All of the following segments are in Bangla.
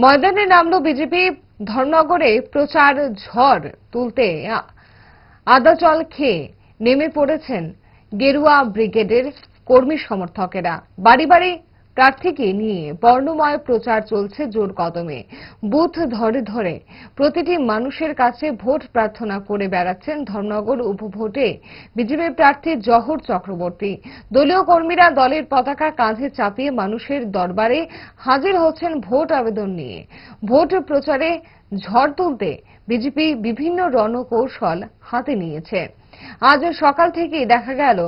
ময়দানে নামলো বিজেপি। ধর্মনগরে প্রচার ঝড় তুলতে আদাচল খেয়ে নেমে পড়েছেন গেরুয়া ব্রিগেডের কর্মী সমর্থকেরা। বাড়ি বাড়ি প্রার্থীকে নিয়ে বর্ণময় প্রচার চলছে জোর কদমে। বুথ ধরে ধরে প্রতিটি মানুষের কাছে ভোট প্রার্থনা করে বেড়াচ্ছেন ধর্মনগর উপভোটে বিজেপি প্রার্থী জহর চক্রবর্তী। দলীয় কর্মীরা দলের পতাকা কাঁধে চাপিয়ে মানুষের দরবারে হাজির হচ্ছেন ভোট আবেদন নিয়ে। ভোট প্রচারে ঝড় তুলতে বিজেপি বিভিন্ন রণকৌশল হাতে নিয়েছে। আজ সকাল থেকেই দেখা গেল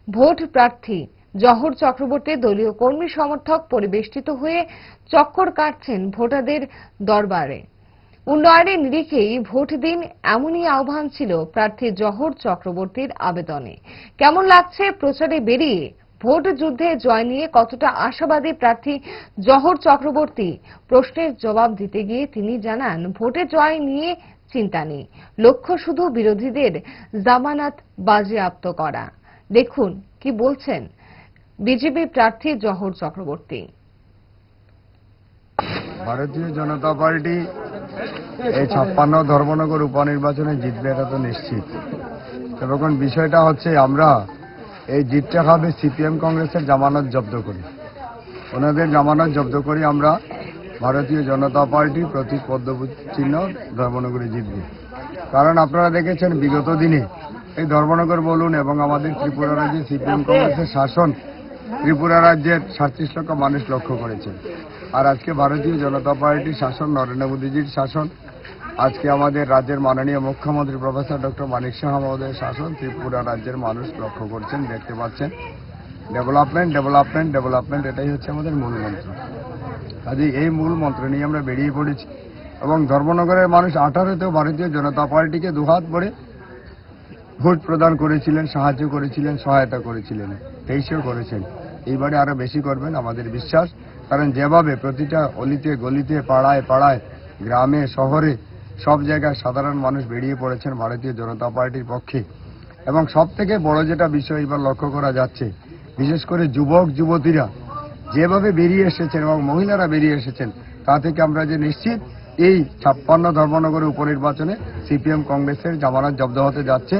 ভোট প্রার্থী জহর চক্রবর্তী দলীয় কর্মী সমর্থক পরিবেষ্টিত হয়ে চক্কর কাটছেন ভোটারদের দরবারে। উন্নয়নের নিরিখেই ভোট দিন, এমনই আহ্বান ছিল প্রার্থী জহর চক্রবর্তীর আবেদনে। কেমন লাগছে প্রচারে বেরিয়ে? ভোট যুদ্ধে জয় নিয়ে কতটা আশাবাদী প্রার্থী জহর চক্রবর্তী? প্রশ্নের জবাব দিতে গিয়ে তিনি জানান, ভোটে জয় নিয়ে চিন্তা নেই, লক্ষ্য শুধু বিরোধীদের জামানত বাজেয়াপ্ত করা। দেখুন কি বলছেন বিজেপি প্রার্থী জহর চক্রবর্তী। ভারতীয় জনতা পার্টি এই 56 ধর্মনগর উপনির্বাচনে জিতবে, এটা তো নিশ্চিত। তখন বিষয়টা হচ্ছে, আমরা এই জিতটা খাবে সিপিএম কংগ্রেসের জামানত জব্দ করি, ওনাদের জামানত জব্দ করি আমরা ভারতীয় জনতা পার্টি প্রতীক পদ্ম চিহ্ন ধর্মনগরে জিতবে। কারণ আপনারা দেখেছেন বিগত দিনে এই ধর্মনগর বলুন এবং আমাদের ত্রিপুরা রাজ্যে সিপিএম কংগ্রেসের শাসন ত্রিপুরা রাজ্যের 37 লক্ষ মানুষ লক্ষ্য করেছেন। আর আজকে ভারতীয় জনতা পার্টির শাসন, নরেন্দ্র মোদীজির শাসন, আজকে আমাদের রাজ্যের মাননীয় মুখ্যমন্ত্রী প্রফেসর ডক্টর মানিক সাহা মহোদয়ের শাসন ত্রিপুরা রাজ্যের মানুষ লক্ষ্য করছেন, দেখতে পাচ্ছেন। ডেভেলপমেন্ট ডেভেলপমেন্ট ডেভেলপমেন্ট, এটাই হচ্ছে আমাদের মূল মন্ত্র। কাজে এই মূল মন্ত্র নিয়ে আমরা বেরিয়ে পড়েছি এবং ধর্মনগরের মানুষ 18তেও ভারতীয় জনতা পার্টিকে দুহাত ভরে ভোট প্রদান করেছিলেন, সাহায্য করেছিলেন, সহায়তা করেছিলেন, 23-এও করেছেন। এইবারে আরো বেশি করবেন আমাদের বিশ্বাস। কারণ যেভাবে প্রতিটা অলিতে গলিতে পাড়ায় পাড়ায় গ্রামে শহরে সব জায়গায় সাধারণ মানুষ বেরিয়ে পড়েছেন ভারতীয় জনতা পার্টির পক্ষে, এবং সব থেকে বড় যেটা বিষয় এবার লক্ষ্য করা যাচ্ছে, বিশেষ করে যুবক যুবতীরা যেভাবে বেরিয়ে এসেছেন এবং মহিলারা বেরিয়ে এসেছেন, তা থেকে আমরা যে নিশ্চিত এই 56 ধর্মনগরের উপনির্বাচনে সিপিএম কংগ্রেসের জামানত জব্দ হতে যাচ্ছে।